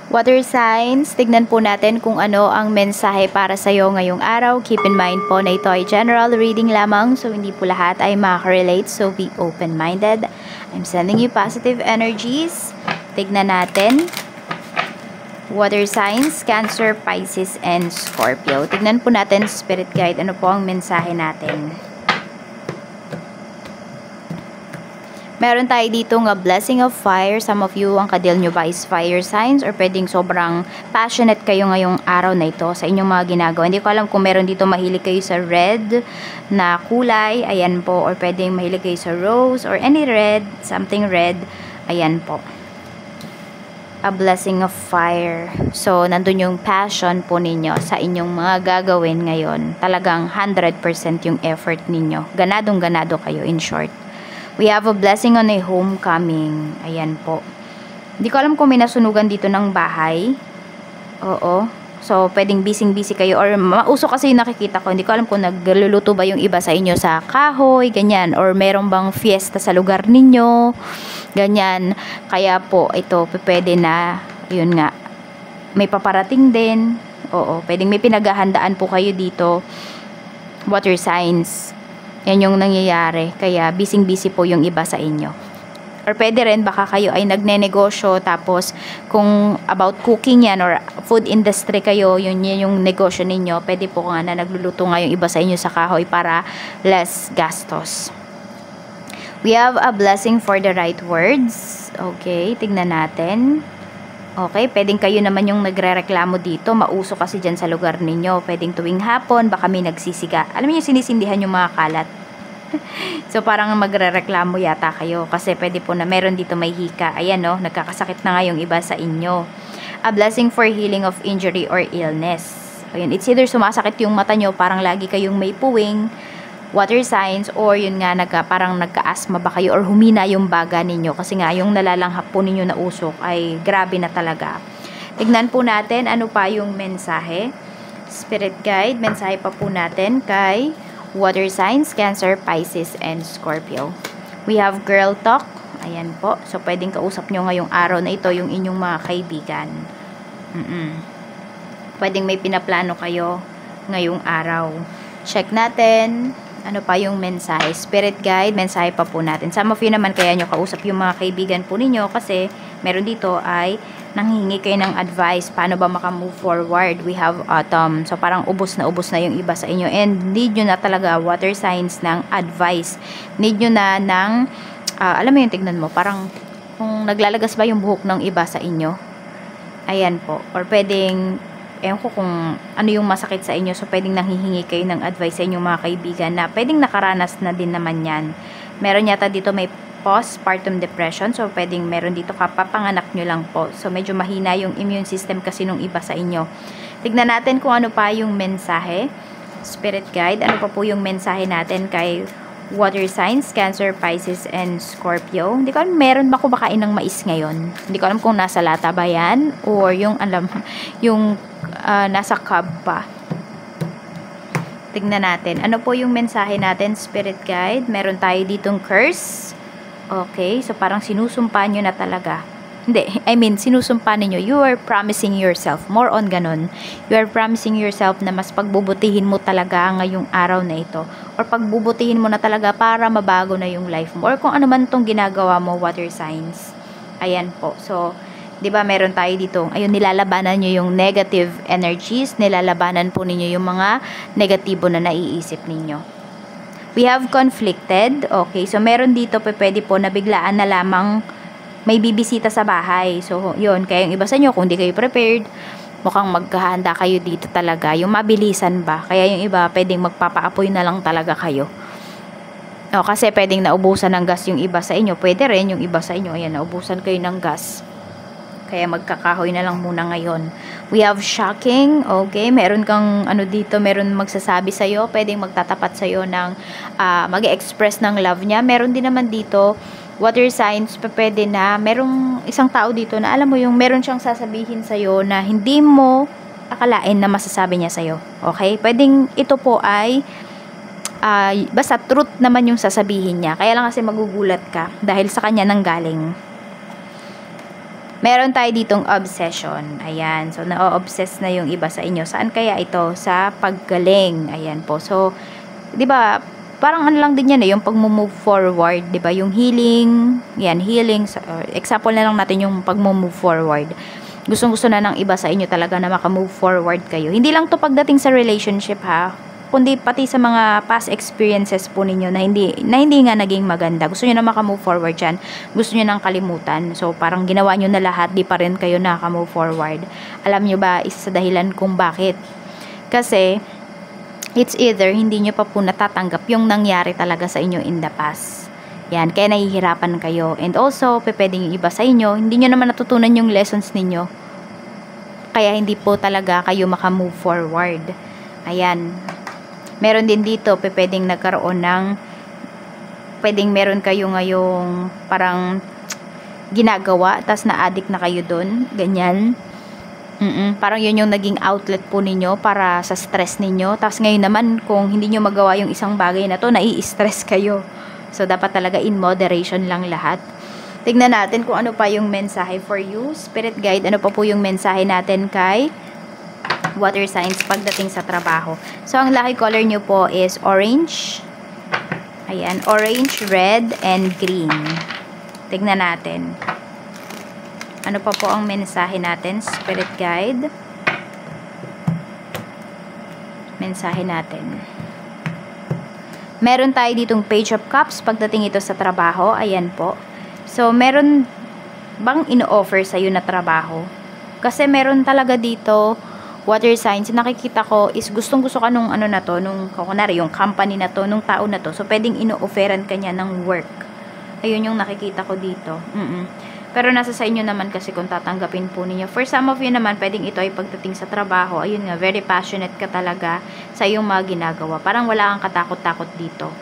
Water signs, tignan po natin kung ano ang mensahe para sa iyo ngayong araw. Keep in mind po na ito ay general reading lamang, so hindi po lahat ay makaka-relate, so be open-minded. I'm sending you positive energies. Tignan natin. Water signs, Cancer, Pisces, and Scorpio. Tignan po natin, Spirit Guide, ano po ang mensahe natin. Meron tayo dito nga blessing of fire. Some of you, ang kadil nyo ba is fire signs or pwedeng sobrang passionate kayo ngayong araw na ito sa inyong mga ginagawa. Hindi ko alam kung meron dito mahilig kayo sa red na kulay. Ayan po. Or pwedeng mahilig kayo sa rose or any red, something red. Ayan po. A blessing of fire. So, nandun yung passion po ninyo sa inyong mga gagawin ngayon. Talagang 100% yung effort ninyo. Ganadong-ganado kayo, in short. We have a blessing on a homecoming. Ayan po. Hindi ko alam kung may nasunugan dito ng bahay. Oo. So, pwedeng busy-busy kayo. Or mauso kasi yung nakikita ko. Hindi ko alam kung nagluluto ba yung iba sa inyo sa kahoy, ganyan. Or meron bang fiesta sa lugar ninyo. Ganyan. Kaya po, ito, pwede na, yun nga, may paparating din. Oo. Pwedeng may pinaghahandaan po kayo dito. Water signs. Yan yung nangyayari. Kaya busy-busy po yung iba sa inyo. Or pwede rin, baka kayo ay nagnenegosyo. Tapos, kung about cooking yan or food industry kayo, yun yung negosyo ninyo. Pwede po nga na nagluluto nga yung iba sa inyo sa kahoy para less gastos. We have a blessing for the right words. Okay, tignan natin. Okay, pwedeng kayo naman yung nagre-reklamo dito. Mauso kasi dyan sa lugar ninyo. Pwedeng tuwing hapon, baka may nagsisiga. Alam niyo, sinisindihan yung mga kalat. So, parang magre-reklamo yata kayo. Kasi pwede po na meron dito may hika. Ayan, no? Nagkakasakit na nga yung iba sa inyo. A blessing for healing of injury or illness. Ayan, it's either sumasakit yung mata nyo, parang lagi kayong may puwing, water signs, or yun nga, parang nagka-asthma ba kayo, or humina yung baga ninyo. Kasi nga, yung nalalanghap po ninyo na usok ay grabe na talaga. Tignan po natin, ano pa yung mensahe. Spirit Guide, mensahe pa po natin kay water signs, Cancer, Pisces, and Scorpio. We have girl talk. Ayan po. So, pwedeng kausap nyo ngayong araw na ito yung inyong mga kaibigan. Pwedeng may pinaplano kayo ngayong araw. Check natin. Ano pa yung mensahe? Spirit Guide, mensahe pa po natin. Some of you naman kaya nyo kausap yung mga kaibigan po ninyo kasi meron dito ay nanghihingi kayo ng advice. Paano ba makamove forward? We have autumn. So, parang ubos na yung iba sa inyo. And need nyo na talaga water signs ng advice. Need nyo na ng, alam mo yung tignan mo, parang kung naglalagas ba yung buhok ng iba sa inyo. Ayan po. Or pwedeng, ewan ko kung ano yung masakit sa inyo. So, pwedeng nanghihingi kayo ng advice sa inyong mga kaibigan na pwedeng nakaranas na din naman yan. Meron yata dito may postpartum depression. So, pwedeng meron dito kapapanganak nyo lang po. So, medyo mahina yung immune system kasi nung iba sa inyo. Tignan natin kung ano pa yung mensahe. Spirit Guide, ano pa po yung mensahe natin kay water signs, Cancer, Pisces, and Scorpio. Hindi ko alam, meron ba ko bakain ng mais ngayon? Hindi ko alam kung nasa lata ba yan or yung, yung nasa cup pa. Tignan natin. Ano po yung mensahe natin, Spirit Guide? Meron tayo ditong curse. Okay, so parang sinusumpa nyo na talaga. Hindi, I mean, sinusumpa ninyo. You are promising yourself. More on ganun. You are promising yourself na mas pagbubutihin mo talaga ngayong araw na ito. Or pagbubutihin mo na talaga para mabago na yung life mo. Or kung ano man itong ginagawa mo, water signs. Ayan po. So, di ba meron tayo dito, ayun, nilalabanan nyo yung negative energies. Nilalabanan po ninyo yung mga negatibo na naiisip ninyo. We have conflicted. Okay, so meron dito pwede po na biglaan na lamang may bibisita sa bahay. So, yun, kaya yung iba sa inyo, kung di kayo prepared, mukhang maghahanda kayo dito talaga. Yung mabilisan ba? Kaya yung iba, pwedeng magpapaapoy na lang talaga kayo. O, kasi pwedeng naubusan ng gas yung iba sa inyo. Pwede rin yung iba sa inyo, ayan, naubusan kayo ng gas. Kaya magkakahoy na lang muna ngayon. We have shocking. Okay, meron kang ano dito, meron magsasabi sa'yo. Pwedeng magtatapat sa'yo ng mag-express ng love niya. Meron din naman dito, water signs, pwede na. Merong isang tao dito na alam mo yung meron siyang sasabihin sa'yo na hindi mo akalain na masasabi niya sa'yo. Okay, pwedeng ito po ay basta truth naman yung sasabihin niya. Kaya lang kasi magugulat ka dahil sa kanya nang galing. Meron tayo ditong obsession. Ayan. So, na-obsess na yung iba sa inyo. Saan kaya ito? Sa paggaling. Ayan po. So, di ba, parang ano lang din yan yung pag-move forward. Di ba? Yung healing. Yan, healing. Example na lang natin yung pag-move forward. Gustong-gusto na ng iba sa inyo talaga na maka-move forward kayo. Hindi lang to pagdating sa relationship ha, kundi pati sa mga past experiences po ninyo na hindi nga naging maganda. Gusto niyo na maka-move forward dyan. Gusto niyo nang kalimutan. So, parang ginawa niyo na lahat, di pa rin kayo naka-move forward. Alam niyo ba, isa sa dahilan kung bakit? Kasi, it's either hindi niyo pa po natatanggap yung nangyari talaga sa inyo in the past. Yan, kaya nahihirapan kayo. And also, pwedeng yung iba sa inyo, hindi nyo naman natutunan yung lessons ninyo. Kaya hindi po talaga kayo maka-move forward. Ayan. Meron din dito, pwedeng nagkaroon ng, pwedeng meron kayo ngayong parang ginagawa, tas na-addict na kayo dun. Ganyan. Parang yun yung naging outlet po ninyo para sa stress ninyo. Tapos ngayon naman, kung hindi nyo magawa yung isang bagay na to, nai-stress kayo. So, dapat talaga in moderation lang lahat. Tignan natin kung ano pa yung mensahe for you. Spirit guide, ano pa po yung mensahe natin kay water signs pagdating sa trabaho. So, ang lucky color nyo po is orange. Ayan, orange, red, and green. Tignan natin. Ano pa po ang mensahe natin, spirit guide? Mensahe natin. Meron tayo ditong Page of Cups pagdating ito sa trabaho. Ayan po. So, meron bang ino-offer sa'yo na trabaho? Kasi meron talaga dito, water signs, nakikita ko is gustong-gusto ka nung ano na to, nung kunwari yung company na to, nung tao na to. So, pwedeng ino-offeran ka niya ng work. Ayun yung nakikita ko dito. Pero nasa sa inyo naman kasi kung tatanggapin po ninyo. For some of you naman, pwedeng ito ay pagdating sa trabaho. Ayun nga, very passionate ka talaga sa iyong mga ginagawa. Parang wala kang katakot-takot dito.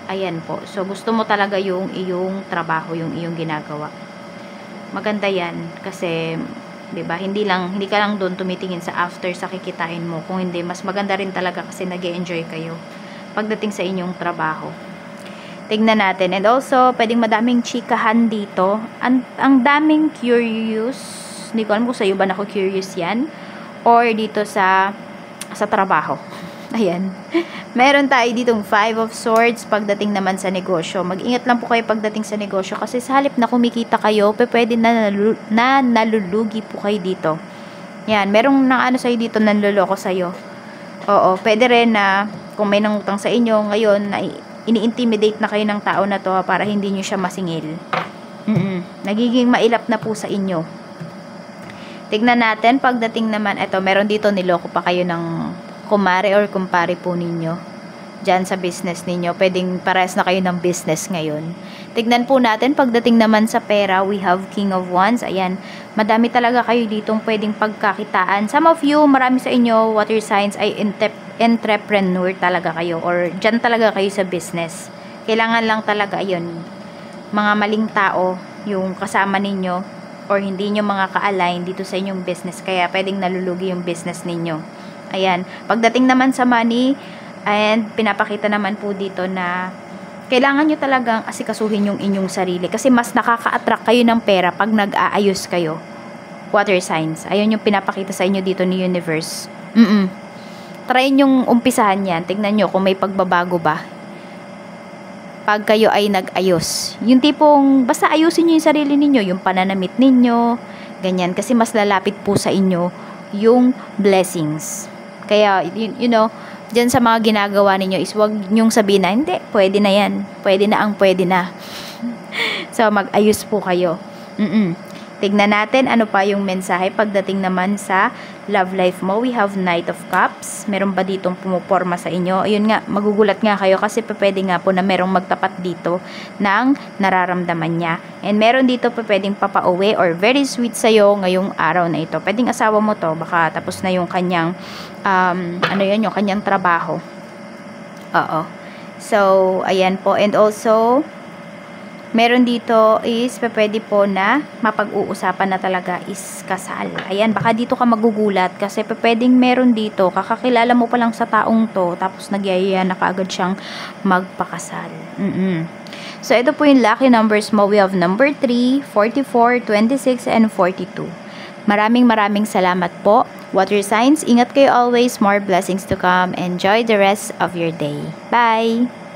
Ayan po. So, gusto mo talaga yung iyong trabaho, yung iyong ginagawa. Maganda yan. Kasi, diba, hindi ka lang doon tumitingin sa after sa kikitain mo. Kung hindi, mas maganda rin talaga kasi nag-e-enjoy kayo pagdating sa inyong trabaho. Tignan natin. And also, pwedeng madaming chikahan dito. Ang daming curious. Hindi ko alam kung sa'yo ba na ako curious yan. Or dito sa trabaho. Ayan. Meron tayo ditong 5 of Swords pagdating naman sa negosyo. Mag-ingat lang po kayo pagdating sa negosyo. Kasi sa halip na kumikita kayo, pwede na nalulugi po kayo dito. Yan. Merong ano sa'yo dito nanloloko sa'yo. Oo. Pwede rin na kung may nangutang sa inyo ngayon na ini-intimidate na kayo ng tao na to para hindi nyo siya masingil. Nagiging mailap na po sa inyo. Tignan natin, pagdating naman, eto, meron dito niloko pa kayo ng kumare or kumpare po ninyo. Diyan sa business ninyo. Pwedeng parehas na kayo ng business ngayon. Tignan po natin, pagdating naman sa pera, we have King of Wands. Ayan, madami talaga kayo ditong pwedeng pagkakitaan. Some of you, marami sa inyo, water signs ay entrepreneur talaga kayo or dyan talaga kayo sa business. Kailangan lang talaga yun, mga maling tao yung kasama ninyo or hindi nyo mga ka-align dito sa inyong business, kaya pwedeng nalulugi yung business ninyo. Ayan, pagdating naman sa money, and pinapakita naman po dito na kailangan nyo talagang asikasuhin yung inyong sarili kasi mas nakaka-attract kayo ng pera pag nag-aayos kayo. Water signs, ayun yung pinapakita sa inyo dito ni universe. Try nyong umpisahan yan. Tingnan nyo kung may pagbabago ba. Pag kayo ay nag-ayos. Yung tipong, basta ayusin nyo yung sarili ninyo, yung pananamit ninyo, ganyan. Kasi mas lalapit po sa inyo yung blessings. Kaya, you know, dyan sa mga ginagawa ninyo is wag nyong sabihin na, hindi, pwede na yan. Pwede na ang pwede na. So, mag-ayos po kayo. Tignan natin ano pa yung mensahe pagdating naman sa love life mo. We have Knight of Cups. Meron ba ditong pumuporma sa inyo? Ayun nga, magugulat nga kayo kasi pwede nga po na merong magtapat dito ng nararamdaman niya. And meron dito pwedeng papauwi or very sweet sa'yo ngayong araw na ito. Pwedeng asawa mo to, baka tapos na yung kanyang, yung kanyang trabaho. Oo. So, ayan po. And also, meron dito is pwede po na mapag-uusapan na talaga is kasal. Ayan, baka dito ka magugulat kasi pwedeng meron dito, kakakilala mo pa lang sa taong to, tapos nagyayaya na kaagad siyang magpakasal. So, ito po yung lucky numbers mo. We have number 3, 44, 26, and 42. Maraming salamat po. Water signs, ingat kayo always. More blessings to come. Enjoy the rest of your day. Bye!